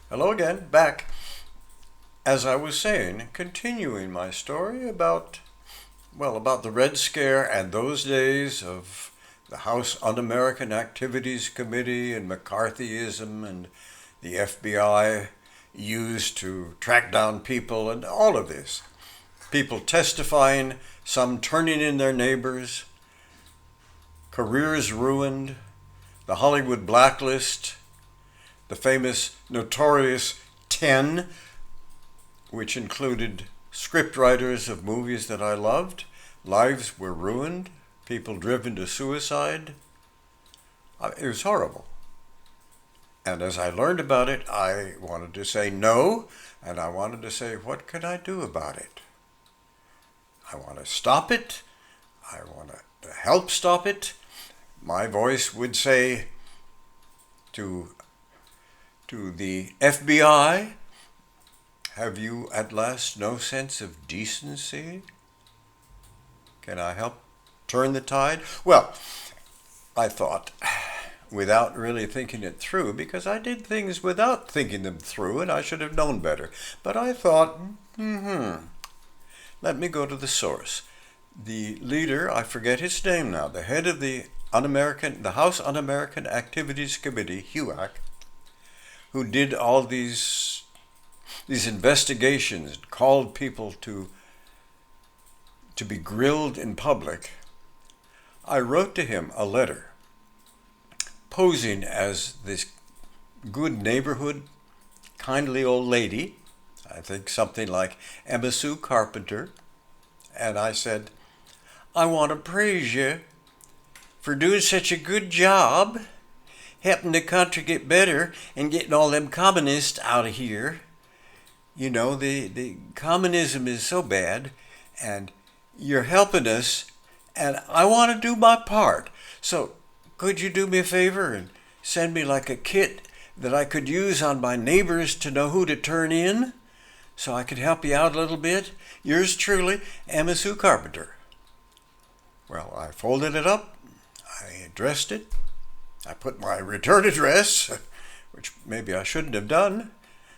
Hello again, back. As I was saying, continuing my story about the Red Scare and those days of the House Un-American Activities Committee and McCarthyism and the FBI used to track down people and all of this. People testifying, some turning in their neighbors, careers ruined, the Hollywood blacklist, the famous notorious 10, which included scriptwriters of movies that I loved. Lives were ruined, people driven to suicide. It was horrible. And as I learned about it, I wanted to say no, and I wanted to say, what can I do about it? I want to stop it. I want to help stop it. My voice would say to the FBI, have you at last no sense of decency? Can I help turn the tide? Well, I thought, without really thinking it through, because I did things without thinking them through, and I should have known better. But I thought, let me go to the source. The leader, I forget his name now, the head of the House Un-American Activities Committee, HUAC, who did all these investigations, called people to be grilled in public. I wrote to him a letter posing as this good neighborhood, kindly old lady, I think something like Emma Sue Carpenter, and I said, I want to praise you for doing such a good job helping the country get better and getting all them communists out of here. You know, the communism is so bad, and you're helping us, and I want to do my part. So could you do me a favor and send me like a kit that I could use on my neighbors to know who to turn in so I could help you out a little bit? Yours truly, Emma Sue Carpenter. Well, I folded it up, I addressed it, I put my return address, which maybe I shouldn't have done,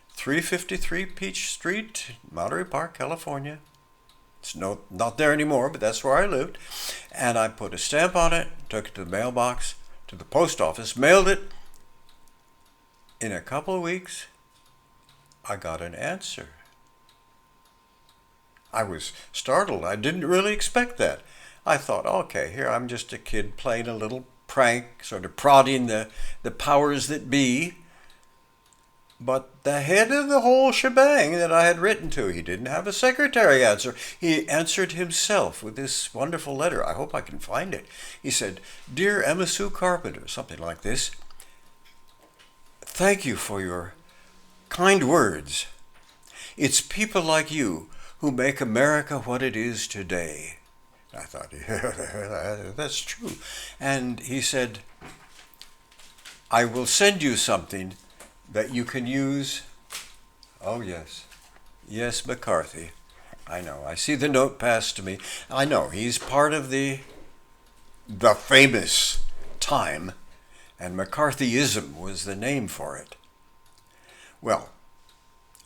353 Peach Street, Monterey Park, California. It's not there anymore, but that's where I lived. And I put a stamp on it, took it to the mailbox, to the post office, mailed it. In a couple of weeks, I got an answer. I was startled. I didn't really expect that. I thought, okay, here I'm just a kid playing a little prank, sort of prodding the powers that be. But the head of the whole shebang that I had written to, he didn't have a secretary answer. He answered himself with this wonderful letter. I hope I can find it. He said, Dear Emma Sue Carpenter, something like this. Thank you for your kind words. It's people like you who make America what it is today. I thought, yeah, that's true. And he said, I will send you something that you can use. Oh, yes. Yes, McCarthy. I know. I see the note passed to me. I know. He's part of the famous time, and McCarthyism was the name for it. Well,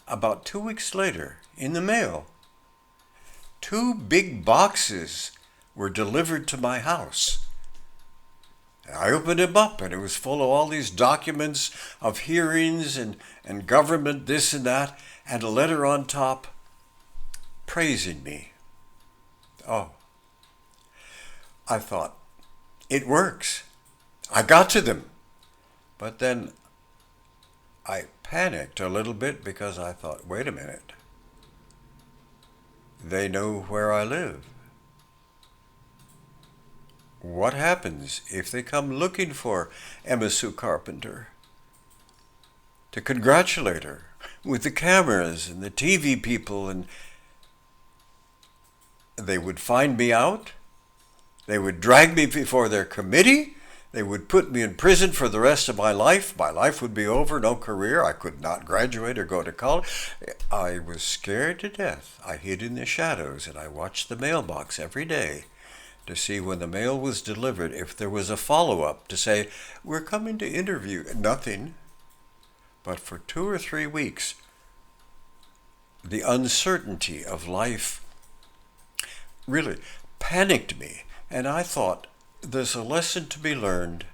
about 2 weeks later, in the mail, 2 big boxes were delivered to my house. I opened them up, and it was full of all these documents of hearings and government this and that, and a letter on top praising me. Oh, I thought, it works. I got to them. But then I panicked a little bit because I thought, wait a minute. They know where I live. What happens if they come looking for Emma Sue Carpenter to congratulate her with the cameras and the TV people, and they would find me out? They would drag me before their committee? They would put me in prison for the rest of my life. My life would be over, no career. I could not graduate or go to college. I was scared to death. I hid in the shadows, and I watched the mailbox every day to see when the mail was delivered if there was a follow-up to say, we're coming to interview. Nothing. But for 2 or 3 weeks, the uncertainty of life really panicked me. And I thought, there's a lesson to be learned,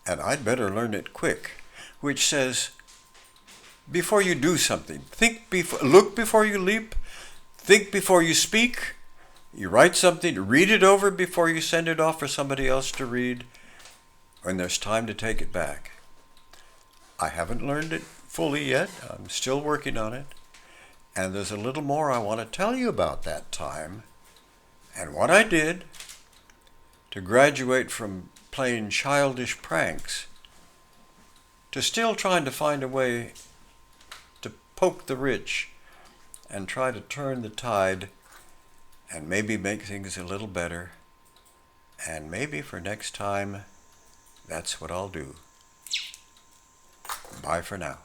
and I'd better learn it quick, which says, before you do something, look before you leap, think before you speak. You write something, read it over before you send it off for somebody else to read, when there's time to take it back. I haven't learned it fully yet. I'm still working on it. And there's a little more I want to tell you about that time and what I did to graduate from playing childish pranks to still trying to find a way to poke the rich and try to turn the tide and maybe make things a little better. And maybe for next time, that's what I'll do. Bye for now.